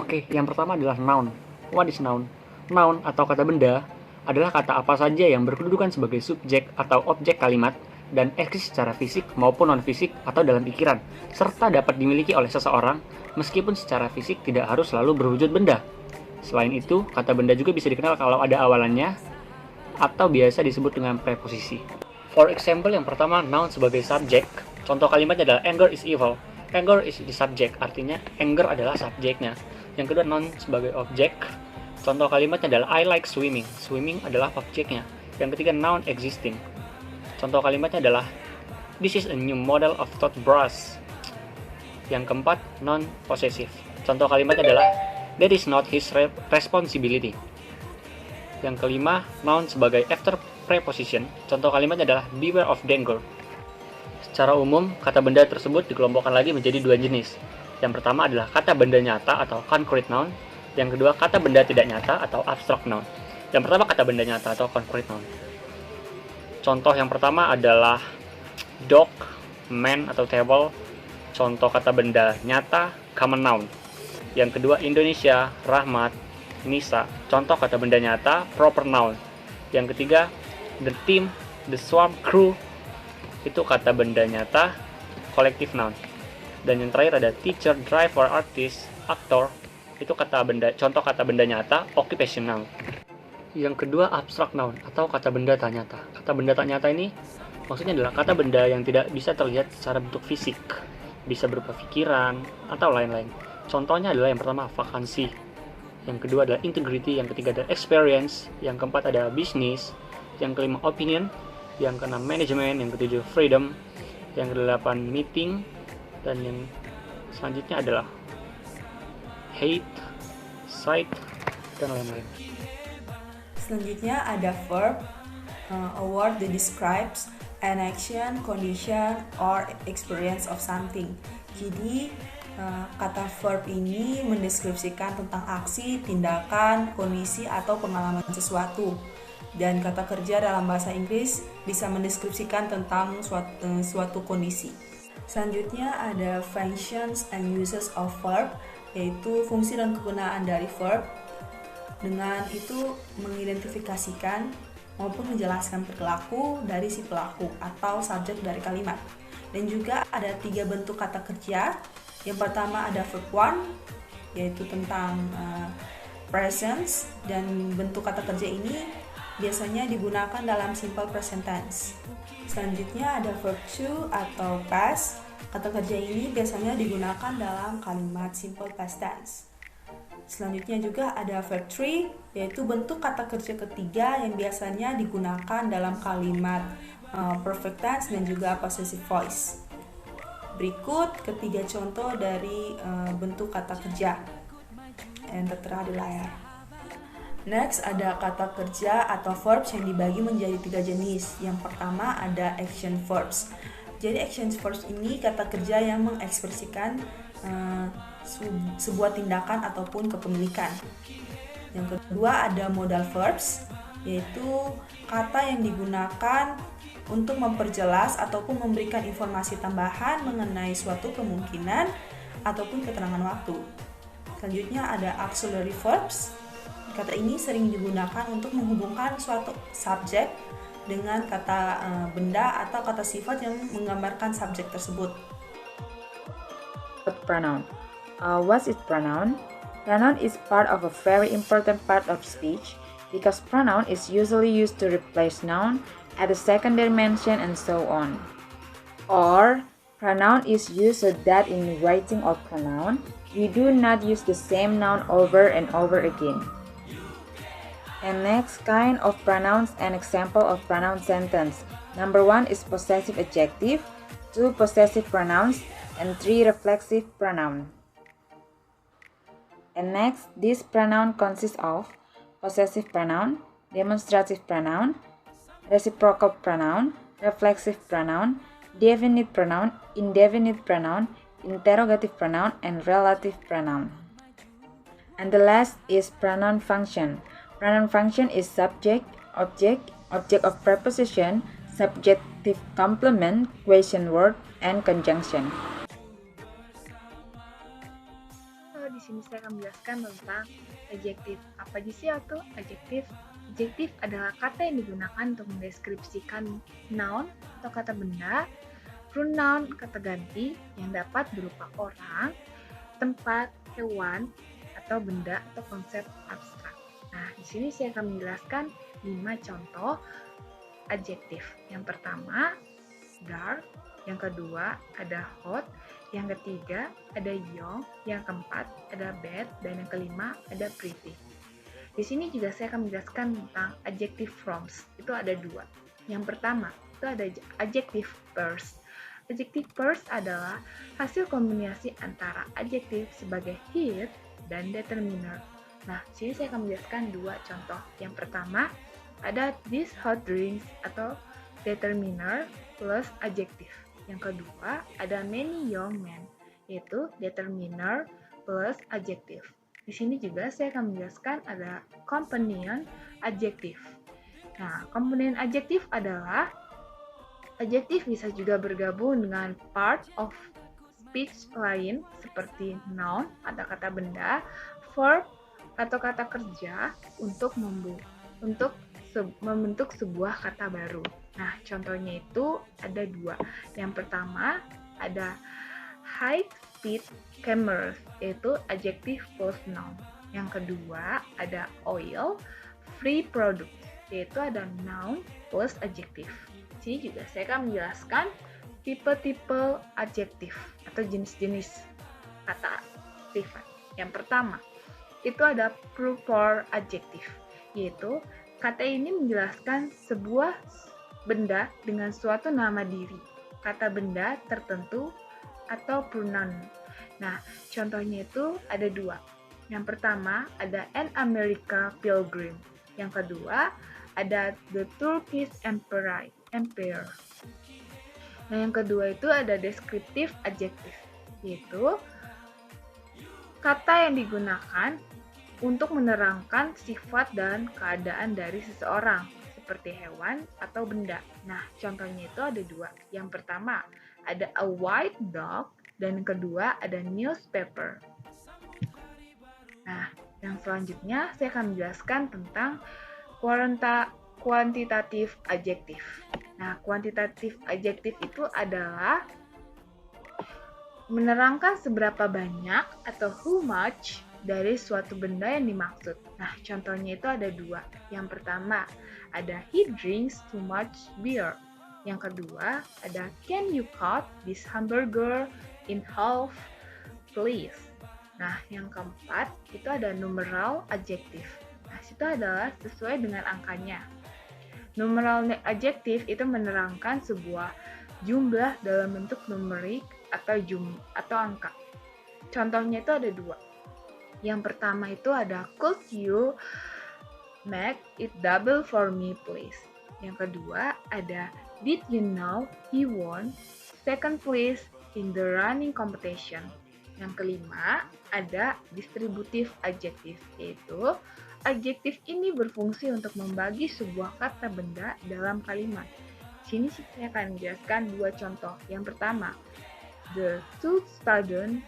Oke, yang pertama adalah noun. What is noun? Noun atau kata benda adalah kata apa saja yang berkedudukan sebagai subjek atau objek kalimat dan eksis secara fisik maupun non-fisik atau dalam pikiran, serta dapat dimiliki oleh seseorang meskipun secara fisik tidak harus selalu berwujud benda. Selain itu, kata benda juga bisa dikenal kalau ada awalannya atau biasa disebut dengan preposisi. For example, yang pertama, noun sebagai subjek. Contoh kalimatnya adalah anger is evil. Anger is the subject, artinya anger adalah subjeknya. Yang kedua, noun sebagai objek. Contoh kalimatnya adalah I like swimming. Swimming adalah objeknya. Yang ketiga, noun existing. Contoh kalimatnya adalah this is a new model of toothbrush. Yang keempat, noun possessive. Contoh kalimatnya adalah that is not his responsibility. Yang kelima, noun sebagai after preposition. Contoh kalimatnya adalah beware of danger. Secara umum, kata benda tersebut dikelompokkan lagi menjadi dua jenis. Yang pertama adalah kata benda nyata atau concrete noun. Yang kedua, kata benda tidak nyata atau abstract noun. Yang pertama, kata benda nyata atau concrete noun. Contoh yang pertama adalah dog, man atau table. Contoh kata benda nyata, common noun. Yang kedua, Indonesia, Rahmat, Nisa. Contoh kata benda nyata, proper noun. Yang ketiga, the team, the swarm, crew. Itu kata benda nyata, collective noun. Dan yang terakhir ada teacher, driver, artist, actor. Itu contoh kata benda nyata, occupation noun. Yang kedua, abstract noun atau kata benda tak nyata. Kata benda tak nyata ini maksudnya adalah kata benda yang tidak bisa terlihat secara bentuk fisik, bisa berupa pikiran atau lain-lain. Contohnya adalah yang pertama, vakansi. Yang kedua adalah integrity, yang ketiga adalah experience, yang keempat ada business, yang kelima opinion, yang keenam management, yang ketujuh freedom, yang kedelapan meeting, dan yang selanjutnya adalah hate, sight, dan lain-lain. Selanjutnya ada verb, a word that describes an action, condition, or experience of something. Jadi kata verb ini mendeskripsikan tentang aksi, tindakan, kondisi, atau pengalaman sesuatu. Dan kata kerja dalam bahasa Inggris bisa mendeskripsikan tentang suatu kondisi. Selanjutnya ada functions and uses of verb, yaitu fungsi dan kegunaan dari verb. Dengan itu mengidentifikasikan maupun menjelaskan perilaku dari si pelaku atau subjek dari kalimat. Dan juga ada 3 bentuk kata kerja. Yang pertama ada verb 1, yaitu tentang presence, dan bentuk kata kerja ini biasanya digunakan dalam simple present tense. Selanjutnya ada verb 2 atau past. Kata kerja ini biasanya digunakan dalam kalimat simple past tense. Selanjutnya juga ada verb 3, yaitu bentuk kata kerja ketiga yang biasanya digunakan dalam kalimat perfect tense dan juga possessive voice. Berikut ketiga contoh dari bentuk kata kerja yang tertera di layar. Next ada kata kerja atau verbs yang dibagi menjadi 3 jenis. Yang pertama ada action verbs. Jadi action verbs ini kata kerja yang mengekspresikan sebuah tindakan ataupun kepemilikan. Yang kedua ada modal verbs, yaitu kata yang digunakan untuk memperjelas ataupun memberikan informasi tambahan mengenai suatu kemungkinan ataupun keterangan waktu. Selanjutnya ada auxiliary verbs. Kata ini sering digunakan untuk menghubungkan suatu subjek dengan kata benda atau kata sifat yang menggambarkan subjek tersebut. Pronoun. What is pronoun? Pronoun is part of a very important part of speech because pronoun is usually used to replace noun, add a secondary mention, and so on. Or pronoun is used so that in writing of pronoun, we do not use the same noun over and over again. And next kind of pronouns and example of pronoun sentence. Number 1 is possessive adjective, 2 possessive pronouns, and 3 reflexive pronoun. And next, this pronoun consists of possessive pronoun, demonstrative pronoun, reciprocal pronoun, reflexive pronoun, definite pronoun, indefinite pronoun, interrogative pronoun, and relative pronoun. And the last is pronoun function. Pronoun function is subject, object, object of preposition, subjective complement, question word, and conjunction. Di sini saya akan menjelaskan tentang adjektif. Apa aja sih itu adjektif? Adjektif adalah kata yang digunakan untuk mendeskripsikan noun atau kata benda, pronoun kata ganti yang dapat berupa orang, tempat, hewan, atau benda atau konsep abstrak. Nah, di sini saya akan menjelaskan 5 contoh adjektif. Yang pertama, dark. Yang kedua, ada hot. Yang ketiga, ada young. Yang keempat, ada bad. Dan yang kelima, ada pretty. Di sini juga saya akan menjelaskan tentang adjective forms. Itu ada 2. Yang pertama, itu ada adjective pairs. Adjective pairs adalah hasil kombinasi antara adjektif sebagai hit dan determiner. Nah, sini saya akan menjelaskan 2 contoh. Yang pertama, ada these hot drinks atau determiner plus adjektif. Yang kedua, ada many young men, yaitu determiner plus adjektif. Di sini juga saya akan menjelaskan ada companion adjektif. Nah, companion adjektif adalah adjektif bisa juga bergabung dengan part of speech lain seperti noun atau kata benda, verb atau kata kerja untuk membentuk sebuah kata baru. Nah, contohnya itu ada 2. Yang pertama ada high speed cameras, yaitu adjective plus noun. Yang kedua ada oil free product, yaitu ada noun plus adjektif. Sini juga saya akan menjelaskan tipe-tipe adjektif atau jenis-jenis kata sifat. Yang pertama, itu ada proper adjektif, yaitu kata ini menjelaskan sebuah benda dengan suatu nama diri, kata benda tertentu, atau pronoun. Nah, contohnya itu ada 2. Yang pertama ada an American pilgrim. Yang kedua ada the Turkish Empire. Nah, yang kedua itu ada descriptive adjective, yaitu kata yang digunakan untuk menerangkan sifat dan keadaan dari seseorang, seperti hewan atau benda. Nah, contohnya itu ada 2. Yang pertama, ada a white dog, dan yang kedua ada newspaper. Nah, yang selanjutnya saya akan menjelaskan tentang quantitative adjective. Nah, quantitative adjective itu adalah menerangkan seberapa banyak atau how much dari suatu benda yang dimaksud. Nah, contohnya itu ada 2. Yang pertama, ada he drinks too much beer. Yang kedua, ada can you cut this hamburger in half, please? Nah, yang keempat, itu ada numeral adjektif. Nah, itu adalah sesuai dengan angkanya. Numeral adjektif itu menerangkan sebuah jumlah dalam bentuk numerik atau angka. Contohnya itu ada 2. Yang pertama itu ada could you make it double for me please. Yang kedua ada did you know he won second place in the running competition. Yang kelima ada distributive adjective, yaitu adjektif ini berfungsi untuk membagi sebuah kata benda dalam kalimat. Sini saya akan menjelaskan 2 contoh. Yang pertama, the two student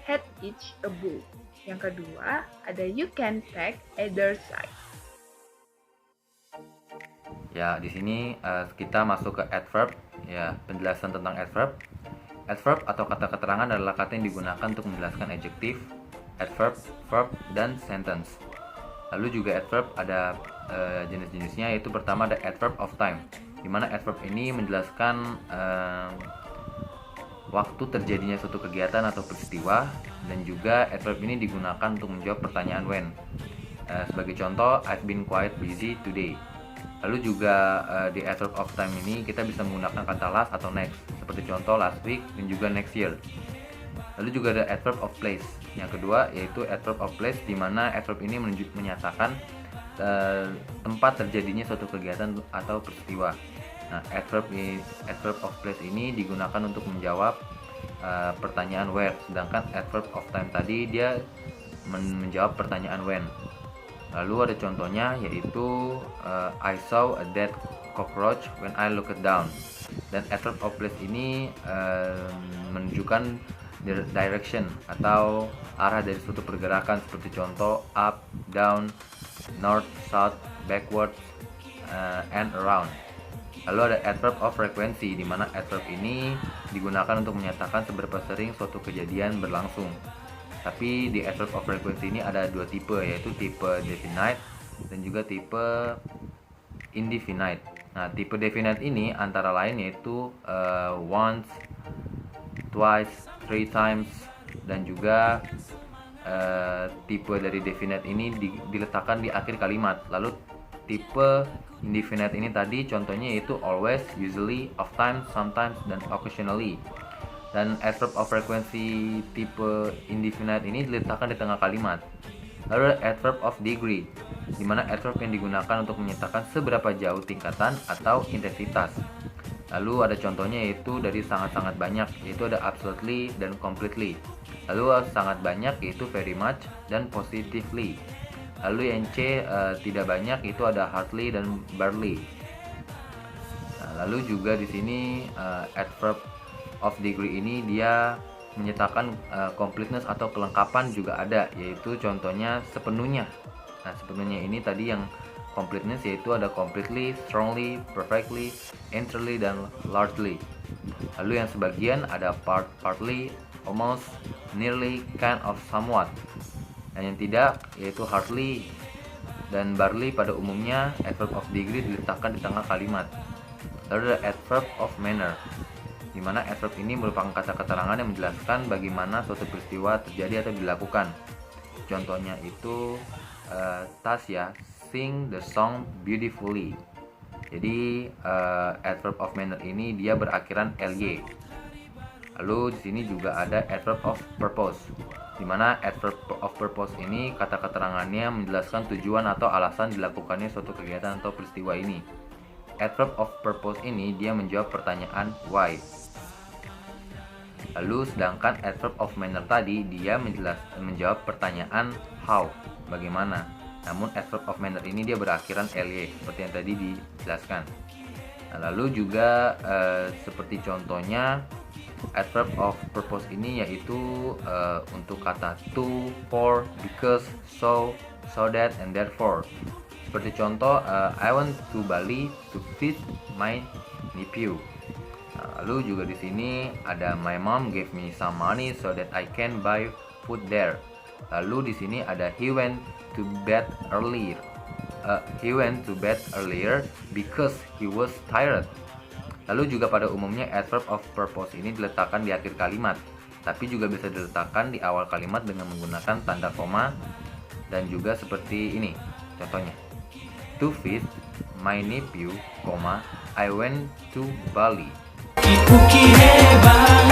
had each a book. Yang kedua, ada you can take either side. Ya, di sini kita masuk ke adverb. Ya, penjelasan tentang adverb. Adverb atau kata keterangan adalah kata yang digunakan untuk menjelaskan adjektif, adverb, verb, dan sentence. Lalu juga adverb ada jenis-jenisnya, yaitu pertama ada adverb of time, di mana adverb ini menjelaskan waktu terjadinya suatu kegiatan atau peristiwa, dan juga adverb ini digunakan untuk menjawab pertanyaan when. Sebagai contoh, I've been quite busy today. Lalu juga di adverb of time ini kita bisa menggunakan kata last atau next, seperti contoh last week dan juga next year. Lalu juga ada adverb of place. Yang kedua yaitu adverb of place, di mana adverb ini menyatakan tempat terjadinya suatu kegiatan atau peristiwa. Nah, adverb of place ini digunakan untuk menjawab pertanyaan where, sedangkan adverb of time tadi dia menjawab pertanyaan when. Lalu ada contohnya yaitu I saw a dead cockroach when I looked down. Dan adverb of place ini menunjukkan direction atau arah dari suatu pergerakan, seperti contoh up, down, north, south, backward, and around. Lalu ada adverb of frequency, di mana adverb ini digunakan untuk menyatakan seberapa sering suatu kejadian berlangsung. Tapi di adverb of frequency ini ada dua tipe, yaitu tipe definite dan juga tipe indefinite. Nah, tipe definite ini antara lain yaitu once, twice, three times, dan juga tipe dari definite ini diletakkan di akhir kalimat. Lalu tipe indefinite ini tadi contohnya yaitu always, usually, often, sometimes, dan occasionally. Dan adverb of frequency tipe indefinite ini diletakkan di tengah kalimat. Lalu adverb of degree, di mana adverb yang digunakan untuk menyatakan seberapa jauh tingkatan atau intensitas. Lalu ada contohnya yaitu dari sangat-sangat banyak, yaitu ada absolutely dan completely. Lalu sangat banyak yaitu very much dan positively. Lalu yang C tidak banyak itu ada hardly dan barely. Nah, lalu juga di sini adverb of degree ini dia menyatakan completeness atau kelengkapan juga ada, yaitu contohnya sepenuhnya. Nah, sepenuhnya ini tadi yang completeness yaitu ada completely, strongly, perfectly, entirely, dan largely. Lalu yang sebagian ada partly, almost, nearly, kind of, somewhat. Dan yang tidak yaitu hardly dan barely. Pada umumnya adverb of degree diletakkan di tengah kalimat. Lalu ada adverb of manner, di mana adverb ini merupakan kata keterangan yang menjelaskan bagaimana suatu peristiwa terjadi atau dilakukan. Contohnya itu Tasya sing the song beautifully. Jadi adverb of manner ini dia berakhiran ly. Lalu di sini juga ada adverb of purpose, di mana adverb of purpose ini kata keterangannya menjelaskan tujuan atau alasan dilakukannya suatu kegiatan atau peristiwa ini. Adverb of purpose ini dia menjawab pertanyaan why. Lalu sedangkan adverb of manner tadi dia menjawab pertanyaan how, bagaimana. Namun adverb of manner ini dia berakhiran ly seperti yang tadi dijelaskan. Nah, lalu juga seperti contohnya adverb of purpose ini yaitu untuk kata to, for, because, so that, and therefore. Seperti contoh I went to Bali to visit my nephew. Nah, lalu juga di sini ada my mom gave me some money so that I can buy food there. Lalu di sini ada he went to bed earlier. He went to bed earlier because he was tired. Lalu juga pada umumnya adverb of purpose ini diletakkan di akhir kalimat, tapi juga bisa diletakkan di awal kalimat dengan menggunakan tanda koma, dan juga seperti ini contohnya. To visit my nephew, I went to Bali. Uki hebat,